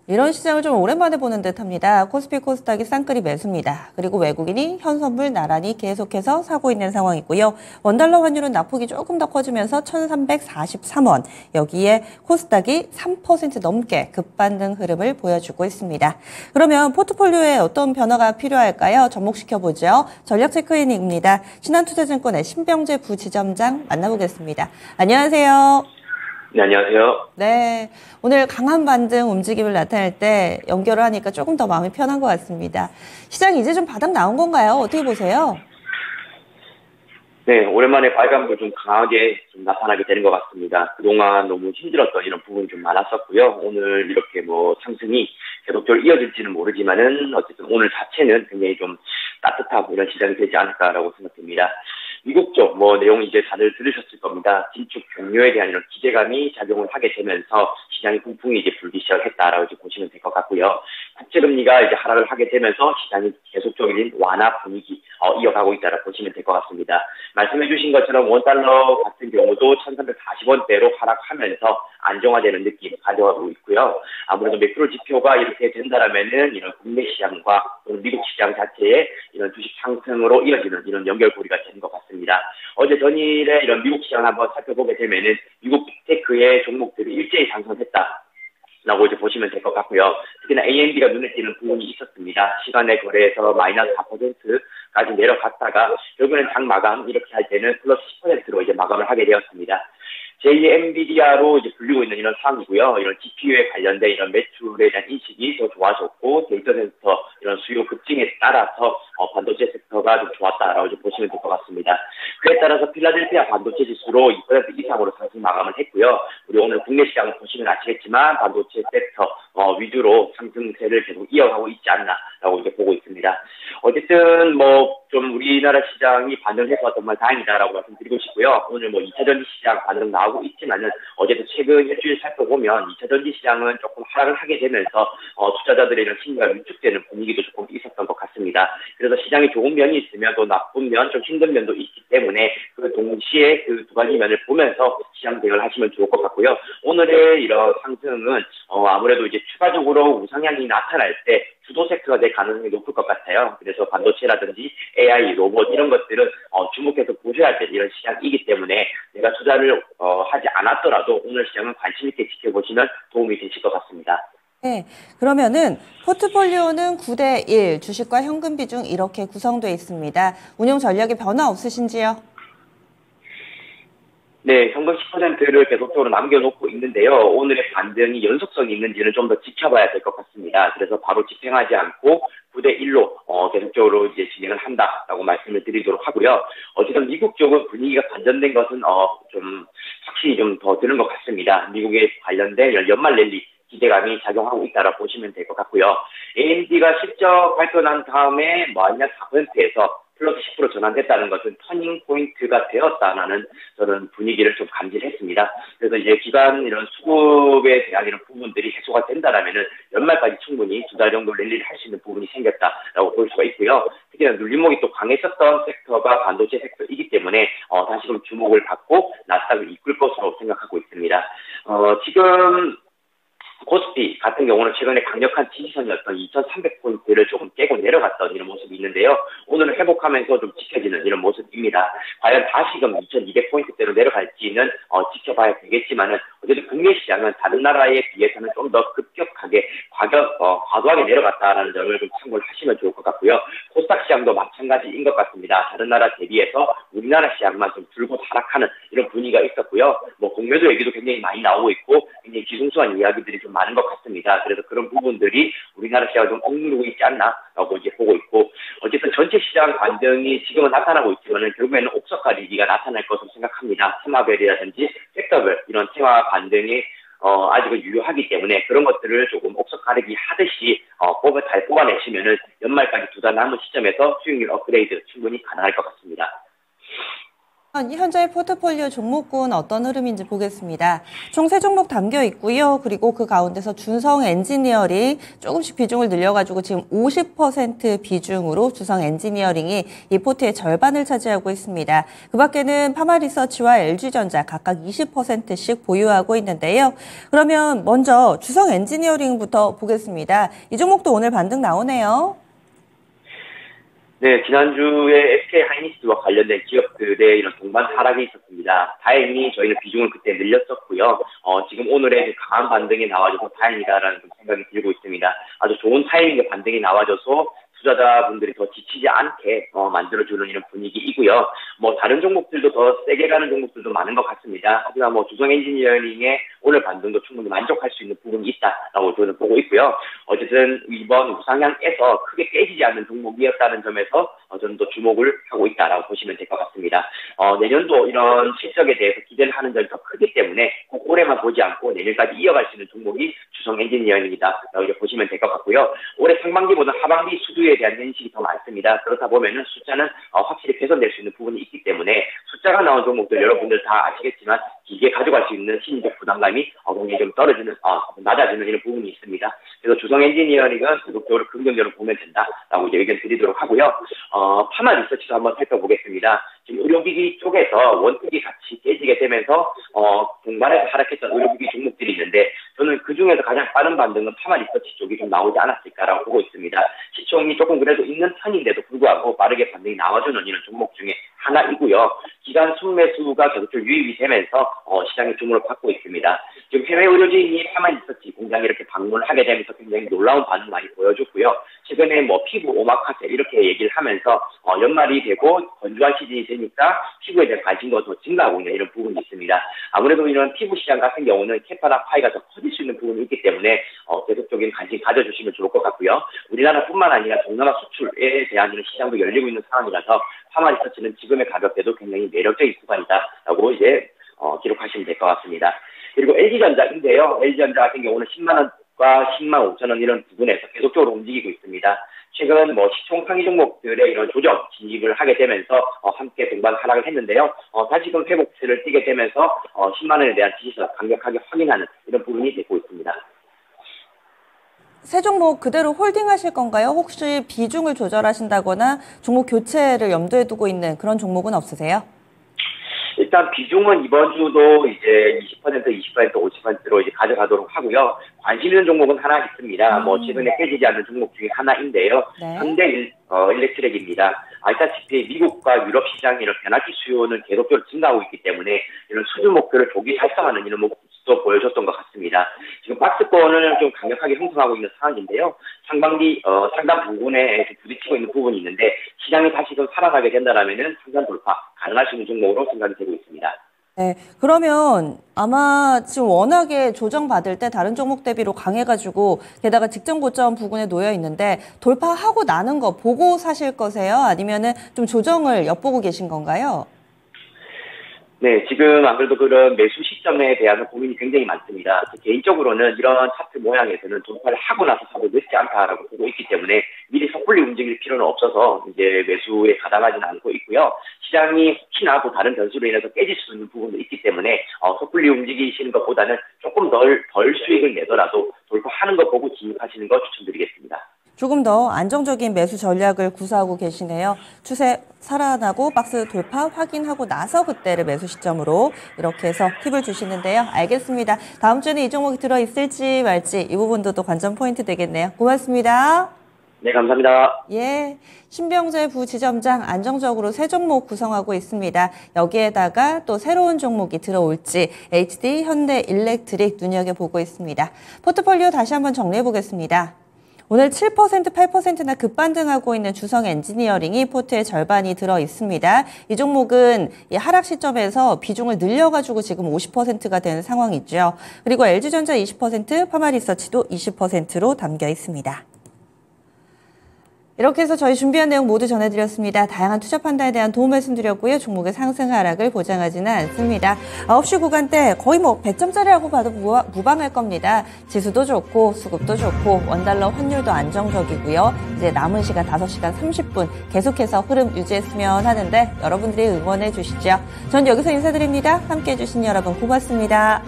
이런 시장을 좀 오랜만에 보는 듯합니다. 코스피 코스닥이 쌍끌이 매수입니다. 그리고 외국인이 현선물 나란히 계속해서 사고 있는 상황이고요. 원달러 환율은 낙폭이 조금 더 커지면서 1,343원. 여기에 코스닥이 3% 넘게 급반등 흐름을 보여주고 있습니다. 그러면 포트폴리오에 어떤 변화가 필요할까요? 접목시켜보죠. 전략체크인입니다. 신한투자증권의 신병재 부지점장 만나보겠습니다. 안녕하세요. 네, 안녕하세요. 네, 오늘 강한 반등 움직임을 나타낼 때 연결을 하니까 조금 더 마음이 편한 것 같습니다. 시장 이제 좀 바닥 나온 건가요? 어떻게 보세요? 네, 오랜만에 발감도 좀 강하게 좀 나타나게 되는 것 같습니다. 그동안 너무 힘들었던 이런 부분이 좀 많았었고요. 오늘 이렇게 상승이 계속적으로 이어질지는 모르지만은 어쨌든 오늘 자체는 굉장히 좀 따뜻하고 이런 시장이 되지 않을까라고 생각됩니다. 미국 쪽 내용 이제 다들 들으셨을 겁니다. 긴축 종료에 대한 이런 기대감이 작용을 하게 되면서 시장이 분풍이 이제 불기 시작했다라고 이제 보시면 될 것 같고요. 국채금리가 이제 하락을 하게 되면서 시장이 계속적인 완화 분위기 이어가고 있다라고 보시면 될 것 같습니다. 말씀해주신 것처럼 원달러 같은 경우도 1,340원대로 하락하면서 안정화되는 느낌 가져가고 있고요. 아무래도 매크로 지표가 이렇게 된다라면은 이런 국내 시장과 미국 시장 자체의 이런 주식 상승으로 이어지는 이런 연결고리가 되는 것 같습니다. 어제 전일에 이런 미국 시장을 한번 살펴보게 되면은 미국 빅테크의 종목들이 일제히 상승했다. 라고 이제 보시면 될 것 같고요. 특히나 AMD가 눈에 띄는 부분이 있었습니다. 시간의 거래에서 마이너스 4%까지 내려갔다가 결국에는 장 마감 이렇게 할 때는 플러스 10%로 이제 마감을 하게 되었습니다. 제2의 엔비디아로 이제 불리고 있는 이런 상황이고요. 이런 GPU에 관련된 이런 매출에 대한 인식이 더 좋아졌고 데이터 센터 이런 수요 급증에 따라서 반도체 섹터가 좀 좋았다라고 이제 보시면 될 것 같습니다. 그에 따라서 필라델피아 반도체 지수로 2% 이상으로 상승 마감을 했고요. 우리 오늘 국내 시장을 보시면 아시겠지만 반도체 섹터 위주로 상승세를 계속 이어가고 있지 않나라고 이제 보고 있습니다. 어쨌든 좀 우리나라 시장이 반등해서 정말 다행이다라고 말씀드리고 싶고요. 오늘 2차 전지 시장 반등 나오고 있지만은 어제도 최근 일주일 살펴보면 2차 전지 시장은 조금 하락을 하게 되면서 투자자들의 이런 심리가 위축되는 분위기도 조금 있었던 것 같습니다. 그래서 시장이 좋은 면이 있으면 또 나쁜 면, 좀 힘든 면도 있기 때문에 그 동시에 그 두 가지 면을 보면서 시장 대응을 하시면 좋을 것 같고요. 오늘의 이런 상승은 아무래도 이제 추가적으로 우상향이 나타날 때 주도 섹터가 될 가능성이 높을 것 같아요. 그래서 반도체라든지 AI, 로봇 이런 것들은 주목해서 보셔야 될 이런 시장이기 때문에 내가 투자를 하지 않았더라도 오늘 시장은 관심 있게 지켜보시면 도움이 되실 것 같습니다. 네, 그러면은 포트폴리오는 9대1, 주식과 현금 비중 이렇게 구성되어 있습니다. 운용 전략에 변화 없으신지요? 네, 현금 10%를 계속적으로 남겨놓고 있는데요. 오늘의 반등이 연속성이 있는지는 좀 더 지켜봐야 될 것 같습니다. 그래서 바로 집행하지 않고 9대1로 계속적으로 이제 진행을 한다라고 말씀을 드리도록 하고요. 어쨌든 미국 쪽은 분위기가 반전된 것은 좀 확실히 좀 더 드는 것 같습니다. 미국에 관련된 연말 랠리 기대감이 작용하고 있다라고 보시면 될 것 같고요. AMD가 실적 발표 난 다음에 마이너스 4%에서 플러스 10% 전환됐다는 것은 터닝 포인트가 되었다라는 저는 분위기를 좀 감지했습니다. 그래서 이제 기간 이런 수급에 대한 이런 부분들이 해소가 된다라면은 연말까지 충분히 2달 정도 랠리를 할 수 있는 부분이 생겼다라고 볼 수가 있고요. 특히나 눌림목이 또 강했었던 섹터가 반도체 섹터이기 때문에 다시금 주목을 받고 나스닥을 이끌 것으로 생각하고 있습니다. 지금 코스피 같은 경우는 최근에 강력한 지지선이었던 2,300포인트를 조금 깨고 내려갔던 이런 모습이 있는데요. 오늘은 회복하면서 좀 지켜지는 이런 모습입니다. 과연 다시금 2,200포인트대로 내려갈지는 지켜봐야 되겠지만은 어쨌든 국내 시장은 다른 나라에 비해서는 좀 더 급격하게 과도하게 내려갔다라는 점을 좀 참고를 하시면 좋을 것 같고요. 코스닥 시장도 마찬가지인 것 같습니다. 다른 나라 대비해서 우리나라 시장만 좀 줄곧 하락하는 이런 분위기가 있었고요. 공매도 얘기도 굉장히 많이 나오고 있고 굉장히 기승수한 이야기들이 좀 많은 것 같습니다. 그래서 그런 부분들이 우리나라 시장을 좀 억누르고 있지 않나라고 이제 보고 있고 어쨌든 전체 시장 반등이 지금은 나타나고 있지만은 결국에는 옥석 가리기가 나타날 것으로 생각합니다. 테마별이라든지 섹터별 이런 테마 반등이 아직은 유효하기 때문에 그런 것들을 조금 옥석 가리기 하듯이 잘 뽑아내시면은 연말까지 2달 남은 시점에서 수익률 업그레이드 충분히 가능할 것 같습니다. 현재 포트폴리오 종목군 어떤 흐름인지 보겠습니다. 총 3종목 담겨 있고요. 그리고 그 가운데서 주성 엔지니어링 조금씩 비중을 늘려가지고 지금 50% 비중으로 주성 엔지니어링이 이 포트의 절반을 차지하고 있습니다. 그 밖에는 파마리서치와 LG전자 각각 20%씩 보유하고 있는데요. 그러면 먼저 주성 엔지니어링부터 보겠습니다. 이 종목도 오늘 반등 나오네요. 네, 지난주에 SK 하이닉스와 관련된 기업들의 이런 동반 하락이 있었습니다. 다행히 저희는 비중을 그때 늘렸었고요. 지금 오늘의 강한 반등이 나와줘서 다행이다라는 생각이 들고 있습니다. 아주 좋은 타이밍의 반등이 나와줘서 투자자분들이 더 지치지 않게 만들어주는 이런 분위기이고요. 다른 종목들도 더 세게 가는 종목들도 많은 것 같습니다. 하지만 주성 엔지니어링의 오늘 반등도 충분히 만족할 수 있는 부분이 있다라고 저는 보고 있고요. 어쨌든 이번 우상향에서 크게 깨지지 않는 종목이었다는 점에서 저는 또 주목을 하고 있다라고 보시면 될 것 같습니다. 내년도 이런 실적에 대해서 기대를 하는 점이 더 크기 때문에 꼭 올해만 보지 않고 내년까지 이어갈 수 있는 종목이 주성 엔지니어링이다라고 보시면 될 것 같고요. 올해 상반기보다 하반기 수주에 대한 인식이 더 많습니다. 그렇다 보면은 숫자는 확실히 개선될 수 있는 부분이 있기 때문에 숫자가 나온 종목들 여러분들 다 아시겠지만 길게 가져갈 수 있는 심리적 부담감이 굉장히 좀 낮아지는 이런 부분이 있습니다. 그래서 주성 엔지니어링은 계속적으로 긍정적으로 보면 된다라고 의견 드리도록 하고요. 파마 리서치도 한번 살펴보겠습니다. 지금 의료기기 쪽에서 원칙이 같이 깨지게 되면서 동반해서 하락했던 의료기기 종목들이 있는데 저는 그 중에서 가장 빠른 반등은 파마 리서치 쪽이 좀 나오지 않았을까라고 보고 있습니다. 시총이 조금 그래도 있는 편인데도 불구하고 빠르게 반등이 나와주는 이런 종목 중에 하나이고요. 기간 순매수가 계속적으로 유입이 되면서 시장의 주목을 받고 있습니다. 지금 해외 의료진이 파마 리서치 공장에 이렇게 방문을 하게 되면서 굉장히 놀라운 반응 많이 보여줬고요. 최근에 피부 오마카세 이렇게 얘기를 하면서 연말이 되고 건조한 시즌이 되니까 피부에 대한 관심도 더 증가하고 있는 이런 부분이 있습니다. 아무래도 이런 피부 시장 같은 경우는 캐파나 파이가 더 커질 수 있는 부분이 있기 때문에 계속적인 관심 가져주시면 좋을 것 같고요. 우리나라뿐만 아니라 동남아 수출에 대한 이런 시장도 열리고 있는 상황이라서 파마 리서치는 지금의 가격대도 굉장히 매력적인 구간이다라고 기록하시면 될 것 같습니다. 그리고 LG전자인데요. LG전자 같은 경우는 10만 원과 10만 5천 원 이런 부분에서 계속적으로 움직이고 있습니다. 최근 시총 상위 종목들의 이런 조정 진입을 하게 되면서 함께 동반 하락을 했는데요. 다시금 회복세를 띠게 되면서 10만 원에 대한 지지선 강력하게 확인하는 이런 부분이 되고 있습니다. 세 종목 그대로 홀딩하실 건가요? 혹시 비중을 조절하신다거나 종목 교체를 염두에 두고 있는 그런 종목은 없으세요? 일단 비중은 이번 주도 이제 20%, 50%로 이제 가져가도록 하고요. 관심 있는 종목은 하나 있습니다. 최근에 깨지지 않는 종목 중에 하나인데요. 네. 현대 일렉트릭입니다. 알다시피 미국과 유럽 시장의 이런 변압기 수요는 계속적으로 증가하고 있기 때문에 이런 수주 목표를 조기 달성하는 이런 모습도 보여줬던 것 같습니다. 지금 박스권을 좀 강력하게 형성하고 있는 상황인데요. 상반기 상단 부분에 부딪히고 있는 부분이 있는데 시장이 다시 좀 살아나게 된다라면은 상단 돌파 가능할 수 있는 종목으로 생각이 되고 있습니다. 네, 그러면 아마 지금 워낙에 조정받을 때 다른 종목 대비로 강해가지고 게다가 직전 고점 부근에 놓여 있는데 돌파하고 나는 거 보고 사실 거세요? 아니면은 좀 조정을 엿보고 계신 건가요? 네, 지금 안 그래도 그런 매수 시점에 대한 고민이 굉장히 많습니다. 개인적으로는 이런 차트 모양에서는 돌파를 하고 나서 사도 늦지 않다라고 보고 있기 때문에 미리 섣불리 움직일 필요는 없어서 이제 매수에 가담하지는 않고 있고요. 시장이 혹시나 또 다른 변수로 인해서 깨질 수 있는 부분도 있기 때문에 섣불리 움직이시는 것보다는 조금 덜 수익을 내더라도 돌파하는 거 보고 진입하시는 거 추천드리겠습니다. 조금 더 안정적인 매수 전략을 구사하고 계시네요. 추세 살아나고 박스 돌파 확인하고 나서 그때를 매수 시점으로 이렇게 해서 팁을 주시는데요. 알겠습니다. 다음 주에는 이 종목이 들어있을지 말지 이 부분도 또 관전 포인트 되겠네요. 고맙습니다. 네, 감사합니다. 예, 신병재 부지점장 안정적으로 세 종목 구성하고 있습니다. 여기에다가 또 새로운 종목이 들어올지 HD 현대 일렉트릭 눈여겨보고 있습니다. 포트폴리오 다시 한번 정리해 보겠습니다. 오늘 7%, 8%나 급반등하고 있는 주성 엔지니어링이 포트의 절반이 들어 있습니다. 이 종목은 이 하락 시점에서 비중을 늘려가지고 지금 50%가 된 상황이죠. 그리고 LG전자 20%, 파마리서치도 20%로 담겨 있습니다. 이렇게 해서 저희 준비한 내용 모두 전해드렸습니다. 다양한 투자 판단에 대한 도움 말씀드렸고요. 종목의 상승 하락을 보장하지는 않습니다. 9시 구간대 거의 100점짜리라고 봐도 무방할 겁니다. 지수도 좋고 수급도 좋고 원달러 환율도 안정적이고요. 이제 남은 시간 5시간 30분 계속해서 흐름 유지했으면 하는데 여러분들이 응원해 주시죠. 전 여기서 인사드립니다. 함께해 주신 여러분 고맙습니다.